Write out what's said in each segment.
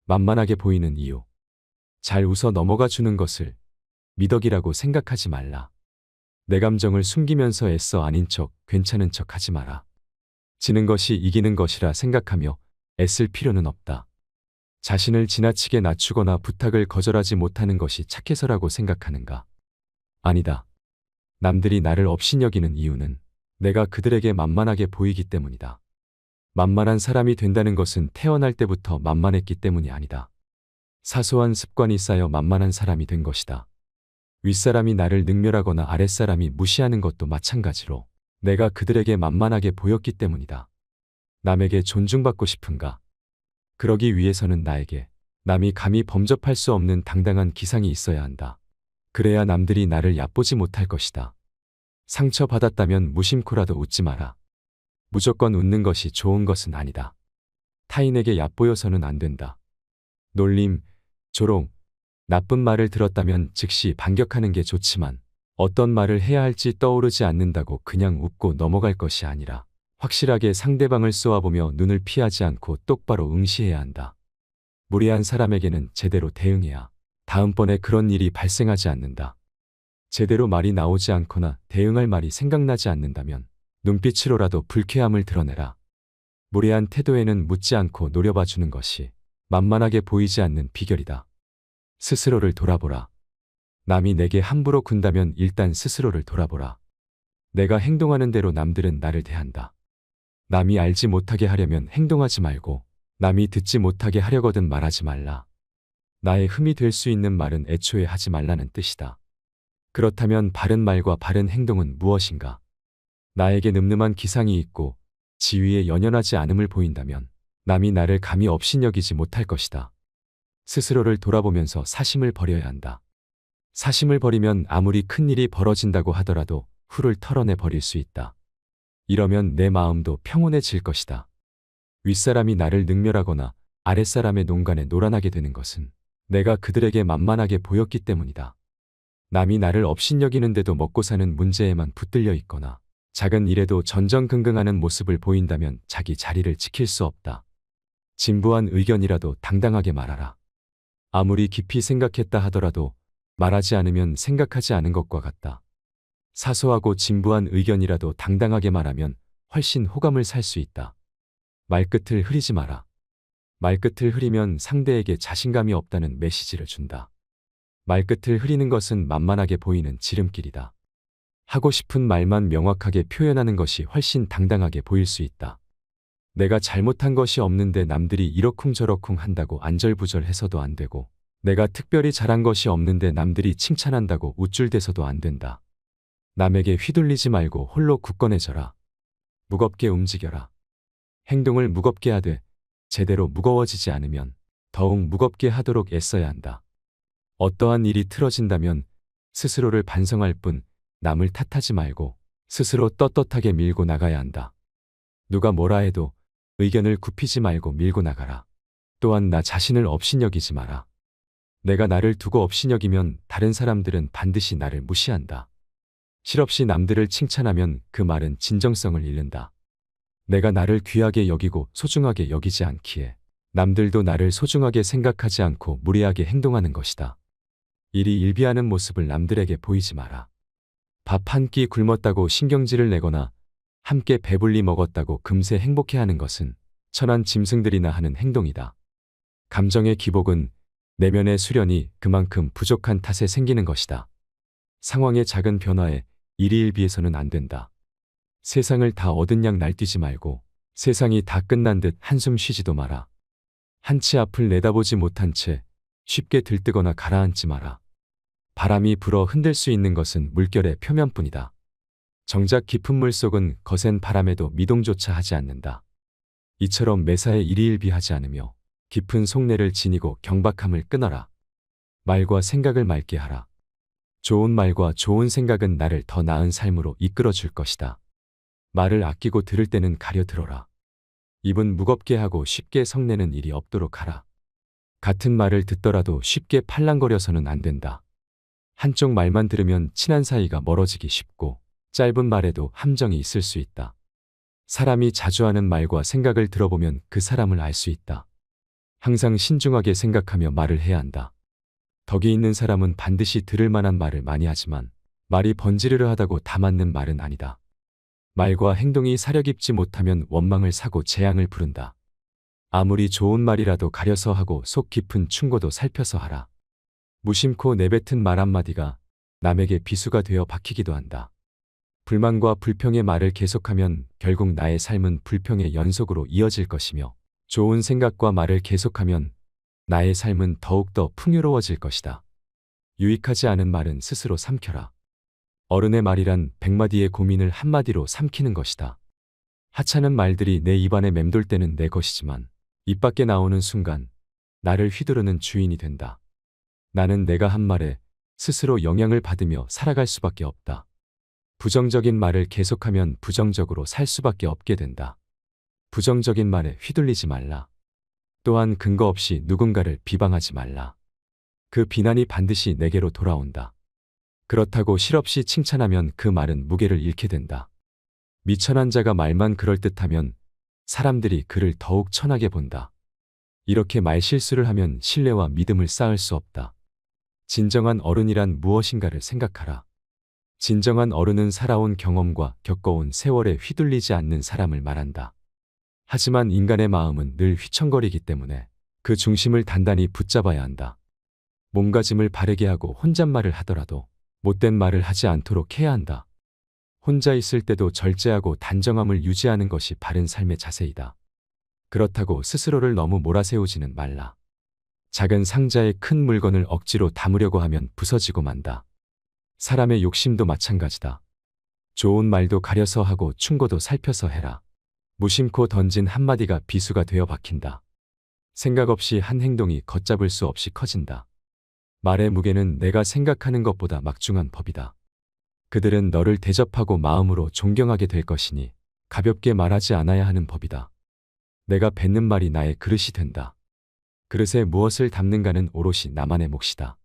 만만하게 보이는 이유. 잘 웃어 넘어가 주는 것을 미덕이라고 생각하지 말라. 내 감정을 숨기면서 애써 아닌 척, 괜찮은 척 하지 마라. 지는 것이 이기는 것이라 생각하며 애쓸 필요는 없다. 자신을 지나치게 낮추거나 부탁을 거절하지 못하는 것이 착해서라고 생각하는가? 아니다. 남들이 나를 업신여기는 이유는 내가 그들에게 만만하게 보이기 때문이다. 만만한 사람이 된다는 것은 태어날 때부터 만만했기 때문이 아니다. 사소한 습관이 쌓여 만만한 사람이 된 것이다. 윗사람이 나를 능멸하거나 아랫사람이 무시하는 것도 마찬가지로 내가 그들에게 만만하게 보였기 때문이다. 남에게 존중받고 싶은가? 그러기 위해서는 나에게 남이 감히 범접할 수 없는 당당한 기상이 있어야 한다. 그래야 남들이 나를 얕보지 못할 것이다. 상처받았다면 무심코라도 웃지 마라. 무조건 웃는 것이 좋은 것은 아니다. 타인에게 얕보여서는 안 된다. 놀림, 조롱, 나쁜 말을 들었다면 즉시 반격하는 게 좋지만 어떤 말을 해야 할지 떠오르지 않는다고 그냥 웃고 넘어갈 것이 아니라 확실하게 상대방을 쏘아보며 눈을 피하지 않고 똑바로 응시해야 한다. 무례한 사람에게는 제대로 대응해야 다음번에 그런 일이 발생하지 않는다. 제대로 말이 나오지 않거나 대응할 말이 생각나지 않는다면 눈빛으로라도 불쾌함을 드러내라. 무례한 태도에는 묻지 않고 노려봐 주는 것이 만만하게 보이지 않는 비결이다. 스스로를 돌아보라. 남이 내게 함부로 군다면 일단 스스로를 돌아보라. 내가 행동하는 대로 남들은 나를 대한다. 남이 알지 못하게 하려면 행동하지 말고 남이 듣지 못하게 하려거든 말하지 말라. 나의 흠이 될 수 있는 말은 애초에 하지 말라는 뜻이다. 그렇다면 바른 말과 바른 행동은 무엇인가? 나에게 늠름한 기상이 있고 지위에 연연하지 않음을 보인다면 남이 나를 감히 업신여기지 못할 것이다. 스스로를 돌아보면서 사심을 버려야 한다. 사심을 버리면 아무리 큰 일이 벌어진다고 하더라도 후를 털어내 버릴 수 있다. 이러면 내 마음도 평온해질 것이다. 윗사람이 나를 능멸하거나 아랫사람의 농간에 노란하게 되는 것은 내가 그들에게 만만하게 보였기 때문이다. 남이 나를 업신여기는데도 먹고 사는 문제에만 붙들려 있거나 작은 일에도 전전긍긍하는 모습을 보인다면 자기 자리를 지킬 수 없다. 진부한 의견이라도 당당하게 말하라. 아무리 깊이 생각했다 하더라도 말하지 않으면 생각하지 않은 것과 같다. 사소하고 진부한 의견이라도 당당하게 말하면 훨씬 호감을 살 수 있다. 말끝을 흐리지 마라. 말끝을 흐리면 상대에게 자신감이 없다는 메시지를 준다. 말끝을 흐리는 것은 만만하게 보이는 지름길이다. 하고 싶은 말만 명확하게 표현하는 것이 훨씬 당당하게 보일 수 있다. 내가 잘못한 것이 없는데 남들이 이러쿵저러쿵 한다고 안절부절해서도 안 되고 내가 특별히 잘한 것이 없는데 남들이 칭찬한다고 우쭐대서도 안 된다. 남에게 휘둘리지 말고 홀로 굳건해져라. 무겁게 움직여라. 행동을 무겁게 하되 제대로 무거워지지 않으면 더욱 무겁게 하도록 애써야 한다. 어떠한 일이 틀어진다면 스스로를 반성할 뿐 남을 탓하지 말고 스스로 떳떳하게 밀고 나가야 한다. 누가 뭐라 해도 의견을 굽히지 말고 밀고 나가라. 또한 나 자신을 업신여기지 마라. 내가 나를 두고 업신여기면 다른 사람들은 반드시 나를 무시한다. 실없이 남들을 칭찬하면 그 말은 진정성을 잃는다. 내가 나를 귀하게 여기고 소중하게 여기지 않기에 남들도 나를 소중하게 생각하지 않고 무례하게 행동하는 것이다. 일이 일비하는 모습을 남들에게 보이지 마라. 밥 한 끼 굶었다고 신경질을 내거나 함께 배불리 먹었다고 금세 행복해하는 것은 천한 짐승들이나 하는 행동이다. 감정의 기복은 내면의 수련이 그만큼 부족한 탓에 생기는 것이다. 상황의 작은 변화에 일희일비해서는 안 된다. 세상을 다 얻은 양 날뛰지 말고 세상이 다 끝난 듯 한숨 쉬지도 마라. 한치 앞을 내다보지 못한 채 쉽게 들뜨거나 가라앉지 마라. 바람이 불어 흔들 수 있는 것은 물결의 표면뿐이다. 정작 깊은 물속은 거센 바람에도 미동조차 하지 않는다. 이처럼 매사에 일희일비하지 않으며 깊은 속내를 지니고 경박함을 끊어라. 말과 생각을 맑게 하라. 좋은 말과 좋은 생각은 나를 더 나은 삶으로 이끌어 줄 것이다. 말을 아끼고 들을 때는 가려 들어라. 입은 무겁게 하고 쉽게 성내는 일이 없도록 하라. 같은 말을 듣더라도 쉽게 팔랑거려서는 안 된다. 한쪽 말만 들으면 친한 사이가 멀어지기 쉽고 짧은 말에도 함정이 있을 수 있다. 사람이 자주 하는 말과 생각을 들어보면 그 사람을 알 수 있다. 항상 신중하게 생각하며 말을 해야 한다. 덕이 있는 사람은 반드시 들을 만한 말을 많이 하지만 말이 번지르르 하다고 다 맞는 말은 아니다. 말과 행동이 사려 깊지 못하면 원망을 사고 재앙을 부른다. 아무리 좋은 말이라도 가려서 하고 속 깊은 충고도 살펴서 하라. 무심코 내뱉은 말 한마디가 남에게 비수가 되어 박히기도 한다. 불만과 불평의 말을 계속하면 결국 나의 삶은 불평의 연속으로 이어질 것이며 좋은 생각과 말을 계속하면 나의 삶은 더욱더 풍요로워질 것이다. 유익하지 않은 말은 스스로 삼켜라. 어른의 말이란 100마디의 고민을 한마디로 삼키는 것이다. 하찮은 말들이 내 입안에 맴돌 때는 내 것이지만 입 밖에 나오는 순간 나를 휘두르는 주인이 된다. 나는 내가 한 말에 스스로 영향을 받으며 살아갈 수밖에 없다. 부정적인 말을 계속하면 부정적으로 살 수밖에 없게 된다. 부정적인 말에 휘둘리지 말라. 또한 근거 없이 누군가를 비방하지 말라. 그 비난이 반드시 내게로 돌아온다. 그렇다고 실없이 칭찬하면 그 말은 무게를 잃게 된다. 미천한 자가 말만 그럴듯하면 사람들이 그를 더욱 천하게 본다. 이렇게 말실수를 하면 신뢰와 믿음을 쌓을 수 없다. 진정한 어른이란 무엇인가를 생각하라. 진정한 어른은 살아온 경험과 겪어온 세월에 휘둘리지 않는 사람을 말한다. 하지만 인간의 마음은 늘 휘청거리기 때문에 그 중심을 단단히 붙잡아야 한다. 몸가짐을 바르게 하고 혼잣말을 하더라도 못된 말을 하지 않도록 해야 한다. 혼자 있을 때도 절제하고 단정함을 유지하는 것이 바른 삶의 자세이다. 그렇다고 스스로를 너무 몰아세우지는 말라. 작은 상자에 큰 물건을 억지로 담으려고 하면 부서지고 만다. 사람의 욕심도 마찬가지다. 좋은 말도 가려서 하고 충고도 살펴서 해라. 무심코 던진 한마디가 비수가 되어 박힌다. 생각 없이 한 행동이 걷잡을 수 없이 커진다. 말의 무게는 내가 생각하는 것보다 막중한 법이다. 그들은 너를 대접하고 마음으로 존경하게 될 것이니 가볍게 말하지 않아야 하는 법이다. 내가 뱉는 말이 나의 그릇이 된다. 그릇에 무엇을 담는가는 오롯이 나만의 몫이다.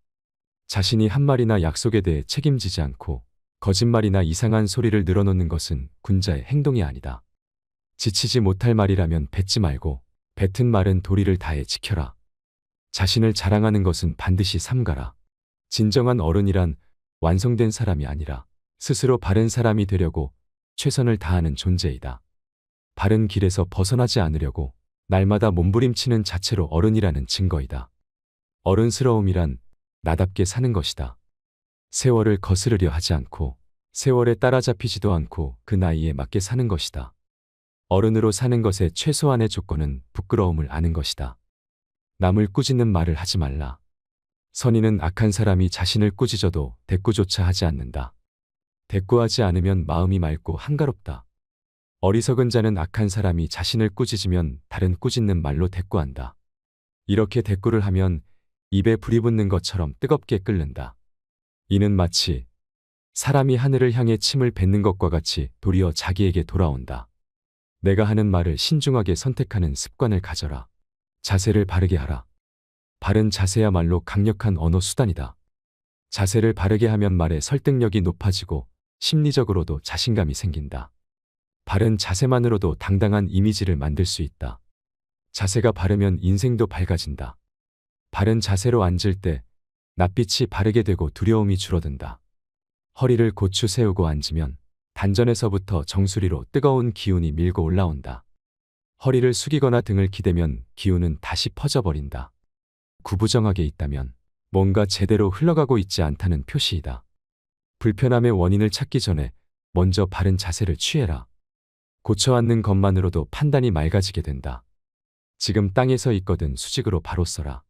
자신이 한 말이나 약속에 대해 책임지지 않고 거짓말이나 이상한 소리를 늘어놓는 것은 군자의 행동이 아니다. 지치지 못할 말이라면 뱉지 말고 뱉은 말은 도리를 다해 지켜라. 자신을 자랑하는 것은 반드시 삼가라. 진정한 어른이란 완성된 사람이 아니라 스스로 바른 사람이 되려고 최선을 다하는 존재이다. 바른 길에서 벗어나지 않으려고 날마다 몸부림치는 자체로 어른이라는 증거이다. 어른스러움이란 나답게 사는 것이다. 세월을 거스르려 하지 않고 세월에 따라잡히지도 않고 그 나이에 맞게 사는 것이다. 어른으로 사는 것의 최소한의 조건은 부끄러움을 아는 것이다. 남을 꾸짖는 말을 하지 말라. 선인은 악한 사람이 자신을 꾸짖어도 대꾸조차 하지 않는다. 대꾸하지 않으면 마음이 맑고 한가롭다. 어리석은 자는 악한 사람이 자신을 꾸짖으면 다른 꾸짖는 말로 대꾸한다. 이렇게 대꾸를 하면 입에 불이 붙는 것처럼 뜨겁게 끓는다. 이는 마치 사람이 하늘을 향해 침을 뱉는 것과 같이 도리어 자기에게 돌아온다. 내가 하는 말을 신중하게 선택하는 습관을 가져라. 자세를 바르게 하라. 바른 자세야말로 강력한 언어 수단이다. 자세를 바르게 하면 말의 설득력이 높아지고 심리적으로도 자신감이 생긴다. 바른 자세만으로도 당당한 이미지를 만들 수 있다. 자세가 바르면 인생도 밝아진다. 바른 자세로 앉을 때 낯빛이 바르게 되고 두려움이 줄어든다. 허리를 고추 세우고 앉으면 단전에서부터 정수리로 뜨거운 기운이 밀고 올라온다. 허리를 숙이거나 등을 기대면 기운은 다시 퍼져버린다. 구부정하게 있다면 뭔가 제대로 흘러가고 있지 않다는 표시이다. 불편함의 원인을 찾기 전에 먼저 바른 자세를 취해라. 고쳐앉는 것만으로도 판단이 맑아지게 된다. 지금 땅에 서 있거든 수직으로 바로 서라.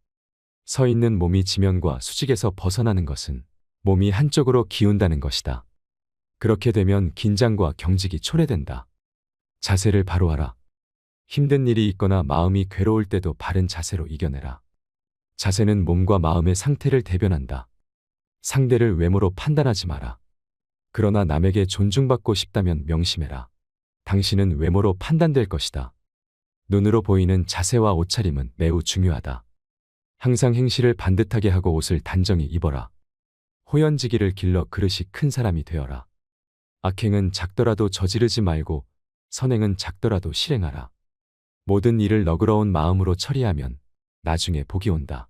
서 있는 몸이 지면과 수직에서 벗어나는 것은 몸이 한쪽으로 기운다는 것이다. 그렇게 되면 긴장과 경직이 초래된다. 자세를 바로 하라. 힘든 일이 있거나 마음이 괴로울 때도 바른 자세로 이겨내라. 자세는 몸과 마음의 상태를 대변한다. 상대를 외모로 판단하지 마라. 그러나 남에게 존중받고 싶다면 명심해라. 당신은 외모로 판단될 것이다. 눈으로 보이는 자세와 옷차림은 매우 중요하다. 항상 행실을 반듯하게 하고 옷을 단정히 입어라. 호연지기를 길러 그릇이 큰 사람이 되어라. 악행은 작더라도 저지르지 말고 선행은 작더라도 실행하라. 모든 일을 너그러운 마음으로 처리하면 나중에 복이 온다.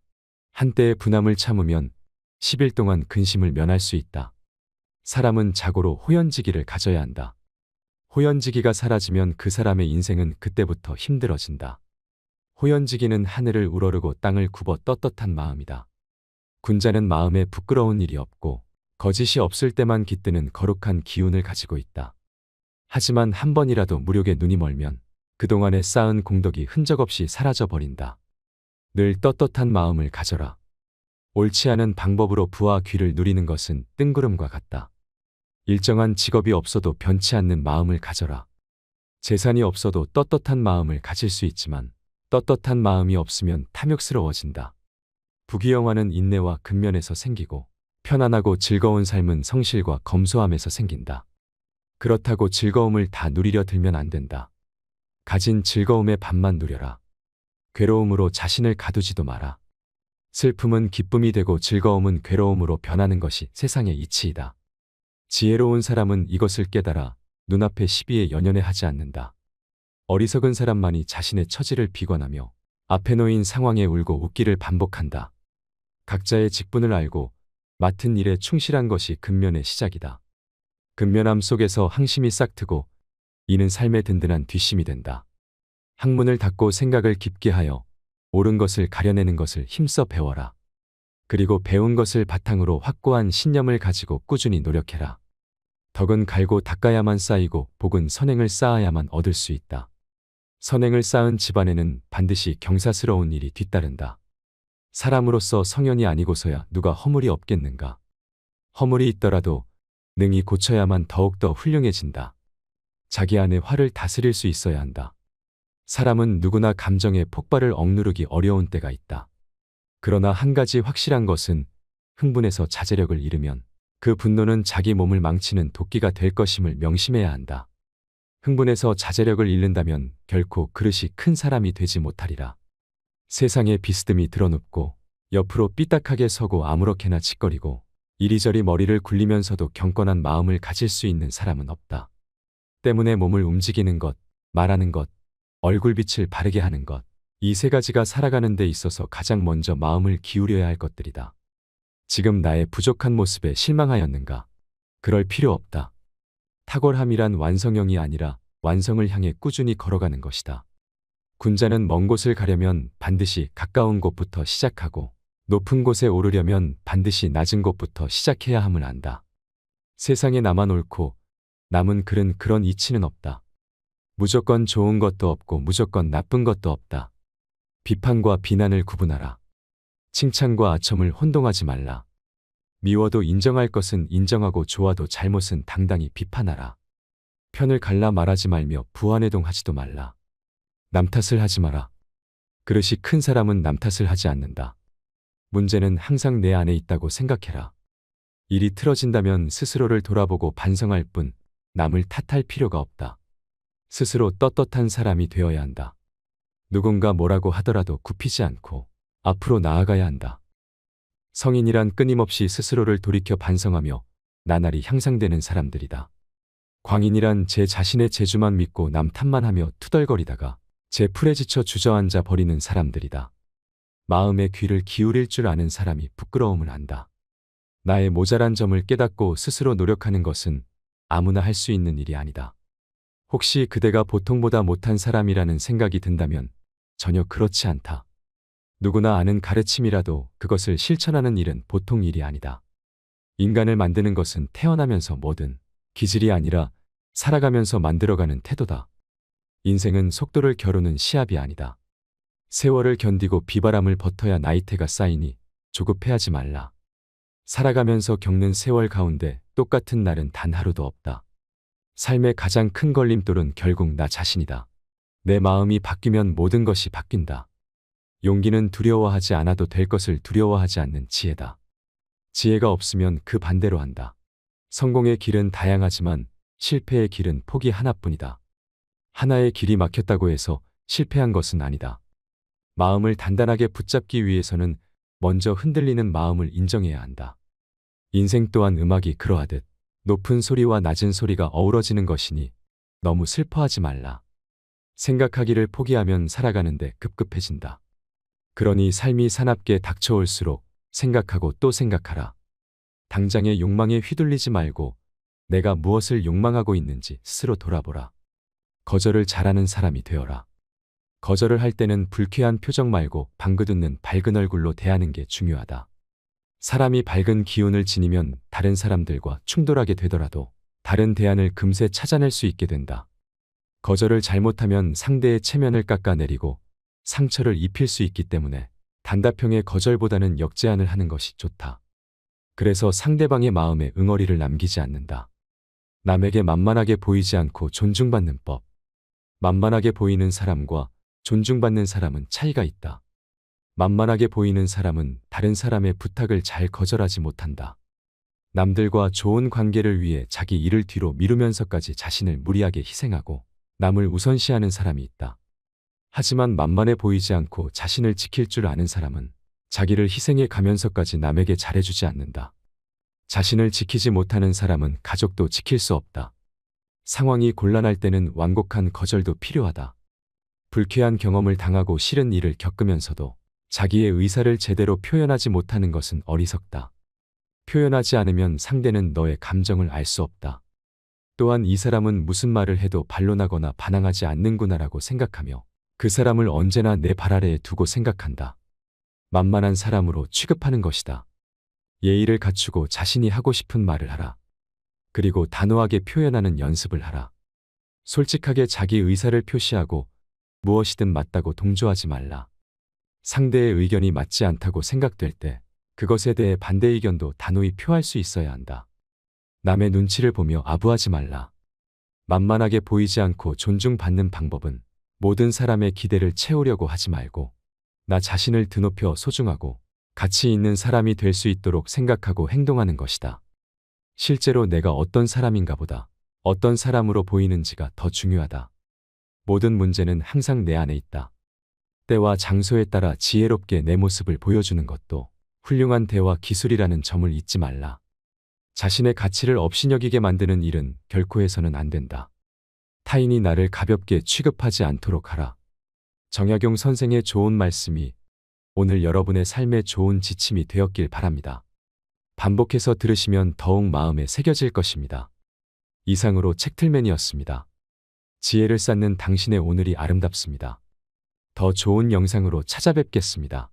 한때의 분함을 참으면 10일 동안 근심을 면할 수 있다. 사람은 자고로 호연지기를 가져야 한다. 호연지기가 사라지면 그 사람의 인생은 그때부터 힘들어진다. 호연지기는 하늘을 우러르고 땅을 굽어 떳떳한 마음이다. 군자는 마음에 부끄러운 일이 없고 거짓이 없을 때만 깃드는 거룩한 기운을 가지고 있다. 하지만 한 번이라도 무력에 눈이 멀면 그동안에 쌓은 공덕이 흔적 없이 사라져 버린다. 늘 떳떳한 마음을 가져라. 옳지 않은 방법으로 부와 귀를 누리는 것은 뜬구름과 같다. 일정한 직업이 없어도 변치 않는 마음을 가져라. 재산이 없어도 떳떳한 마음을 가질 수 있지만 떳떳한 마음이 없으면 탐욕스러워진다. 부귀영화는 인내와 근면에서 생기고 편안하고 즐거운 삶은 성실과 검소함에서 생긴다. 그렇다고 즐거움을 다 누리려 들면 안 된다. 가진 즐거움의 반만 누려라. 괴로움으로 자신을 가두지도 마라. 슬픔은 기쁨이 되고 즐거움은 괴로움으로 변하는 것이 세상의 이치이다. 지혜로운 사람은 이것을 깨달아 눈앞의 시비에 연연해 하지 않는다. 어리석은 사람만이 자신의 처지를 비관하며 앞에 놓인 상황에 울고 웃기를 반복한다. 각자의 직분을 알고 맡은 일에 충실한 것이 근면의 시작이다. 근면함 속에서 항심이 싹트고 이는 삶의 든든한 뒷심이 된다. 학문을 닫고 생각을 깊게 하여 옳은 것을 가려내는 것을 힘써 배워라. 그리고 배운 것을 바탕으로 확고한 신념을 가지고 꾸준히 노력해라. 덕은 갈고 닦아야만 쌓이고 복은 선행을 쌓아야만 얻을 수 있다. 선행을 쌓은 집안에는 반드시 경사스러운 일이 뒤따른다. 사람으로서 성현이 아니고서야 누가 허물이 없겠는가. 허물이 있더라도 능히 고쳐야만 더욱더 훌륭해진다. 자기 안에 화를 다스릴 수 있어야 한다. 사람은 누구나 감정의 폭발을 억누르기 어려운 때가 있다. 그러나 한 가지 확실한 것은 흥분해서 자제력을 잃으면 그 분노는 자기 몸을 망치는 도끼가 될 것임을 명심해야 한다. 흥분해서 자제력을 잃는다면 결코 그릇이 큰 사람이 되지 못하리라. 세상에 비스듬히 드러눕고 옆으로 삐딱하게 서고 아무렇게나 짓거리고 이리저리 머리를 굴리면서도 경건한 마음을 가질 수 있는 사람은 없다. 때문에 몸을 움직이는 것, 말하는 것, 얼굴빛을 바르게 하는 것, 이 세 가지가 살아가는 데 있어서 가장 먼저 마음을 기울여야 할 것들이다. 지금 나의 부족한 모습에 실망하였는가? 그럴 필요 없다. 탁월함이란 완성형이 아니라 완성을 향해 꾸준히 걸어가는 것이다. 군자는 먼 곳을 가려면 반드시 가까운 곳부터 시작하고 높은 곳에 오르려면 반드시 낮은 곳부터 시작해야 함을 안다. 세상에 나만 옳고 남은 글은 그런 이치는 없다. 무조건 좋은 것도 없고 무조건 나쁜 것도 없다. 비판과 비난을 구분하라. 칭찬과 아첨을 혼동하지 말라. 미워도 인정할 것은 인정하고 좋아도 잘못은 당당히 비판하라. 편을 갈라 말하지 말며 부안해동하지도 말라. 남 탓을 하지 마라. 그릇이 큰 사람은 남 탓을 하지 않는다. 문제는 항상 내 안에 있다고 생각해라. 일이 틀어진다면 스스로를 돌아보고 반성할 뿐 남을 탓할 필요가 없다. 스스로 떳떳한 사람이 되어야 한다. 누군가 뭐라고 하더라도 굽히지 않고 앞으로 나아가야 한다. 성인이란 끊임없이 스스로를 돌이켜 반성하며 나날이 향상되는 사람들이다. 광인이란 제 자신의 재주만 믿고 남 탓만 하며 투덜거리다가 제 풀에 지쳐 주저앉아 버리는 사람들이다. 마음의 귀를 기울일 줄 아는 사람이 부끄러움을 안다. 나의 모자란 점을 깨닫고 스스로 노력하는 것은 아무나 할 수 있는 일이 아니다. 혹시 그대가 보통보다 못한 사람이라는 생각이 든다면 전혀 그렇지 않다. 누구나 아는 가르침이라도 그것을 실천하는 일은 보통 일이 아니다. 인간을 만드는 것은 태어나면서 뭐든 기질이 아니라 살아가면서 만들어가는 태도다. 인생은 속도를 겨루는 시합이 아니다. 세월을 견디고 비바람을 버텨야 나이테가 쌓이니 조급해하지 말라. 살아가면서 겪는 세월 가운데 똑같은 날은 단 하루도 없다. 삶의 가장 큰 걸림돌은 결국 나 자신이다. 내 마음이 바뀌면 모든 것이 바뀐다. 용기는 두려워하지 않아도 될 것을 두려워하지 않는 지혜다. 지혜가 없으면 그 반대로 한다. 성공의 길은 다양하지만 실패의 길은 폭이 하나뿐이다. 하나의 길이 막혔다고 해서 실패한 것은 아니다. 마음을 단단하게 붙잡기 위해서는 먼저 흔들리는 마음을 인정해야 한다. 인생 또한 음악이 그러하듯 높은 소리와 낮은 소리가 어우러지는 것이니 너무 슬퍼하지 말라. 생각하기를 포기하면 살아가는데 급급해진다. 그러니 삶이 사납게 닥쳐올수록 생각하고 또 생각하라. 당장의 욕망에 휘둘리지 말고 내가 무엇을 욕망하고 있는지 스스로 돌아보라. 거절을 잘하는 사람이 되어라. 거절을 할 때는 불쾌한 표정 말고 방긋 웃는 밝은 얼굴로 대하는 게 중요하다. 사람이 밝은 기운을 지니면 다른 사람들과 충돌하게 되더라도 다른 대안을 금세 찾아낼 수 있게 된다. 거절을 잘못하면 상대의 체면을 깎아내리고 상처를 입힐 수 있기 때문에 단답형의 거절보다는 역제안을 하는 것이 좋다. 그래서 상대방의 마음에 응어리를 남기지 않는다. 남에게 만만하게 보이지 않고 존중받는 법. 만만하게 보이는 사람과 존중받는 사람은 차이가 있다. 만만하게 보이는 사람은 다른 사람의 부탁을 잘 거절하지 못한다. 남들과 좋은 관계를 위해 자기 일을 뒤로 미루면서까지 자신을 무리하게 희생하고 남을 우선시하는 사람이 있다. 하지만 만만해 보이지 않고 자신을 지킬 줄 아는 사람은 자기를 희생해 가면서까지 남에게 잘해주지 않는다. 자신을 지키지 못하는 사람은 가족도 지킬 수 없다. 상황이 곤란할 때는 완곡한 거절도 필요하다. 불쾌한 경험을 당하고 싫은 일을 겪으면서도 자기의 의사를 제대로 표현하지 못하는 것은 어리석다. 표현하지 않으면 상대는 너의 감정을 알 수 없다. 또한 이 사람은 무슨 말을 해도 반론하거나 반항하지 않는구나라고 생각하며 그 사람을 언제나 내 발 아래에 두고 생각한다. 만만한 사람으로 취급하는 것이다. 예의를 갖추고 자신이 하고 싶은 말을 하라. 그리고 단호하게 표현하는 연습을 하라. 솔직하게 자기 의사를 표시하고 무엇이든 맞다고 동조하지 말라. 상대의 의견이 맞지 않다고 생각될 때 그것에 대해 반대 의견도 단호히 표할 수 있어야 한다. 남의 눈치를 보며 아부하지 말라. 만만하게 보이지 않고 존중받는 방법은 모든 사람의 기대를 채우려고 하지 말고 나 자신을 드높여 소중하고 가치 있는 사람이 될 수 있도록 생각하고 행동하는 것이다. 실제로 내가 어떤 사람인가 보다 어떤 사람으로 보이는지가 더 중요하다. 모든 문제는 항상 내 안에 있다. 때와 장소에 따라 지혜롭게 내 모습을 보여주는 것도 훌륭한 대화 기술이라는 점을 잊지 말라. 자신의 가치를 업신여기게 만드는 일은 결코 해서는 안 된다. 타인이 나를 가볍게 취급하지 않도록 하라. 정약용 선생의 좋은 말씀이 오늘 여러분의 삶에 좋은 지침이 되었길 바랍니다. 반복해서 들으시면 더욱 마음에 새겨질 것입니다. 이상으로 책틀맨이었습니다. 지혜를 쌓는 당신의 오늘이 아름답습니다. 더 좋은 영상으로 찾아뵙겠습니다.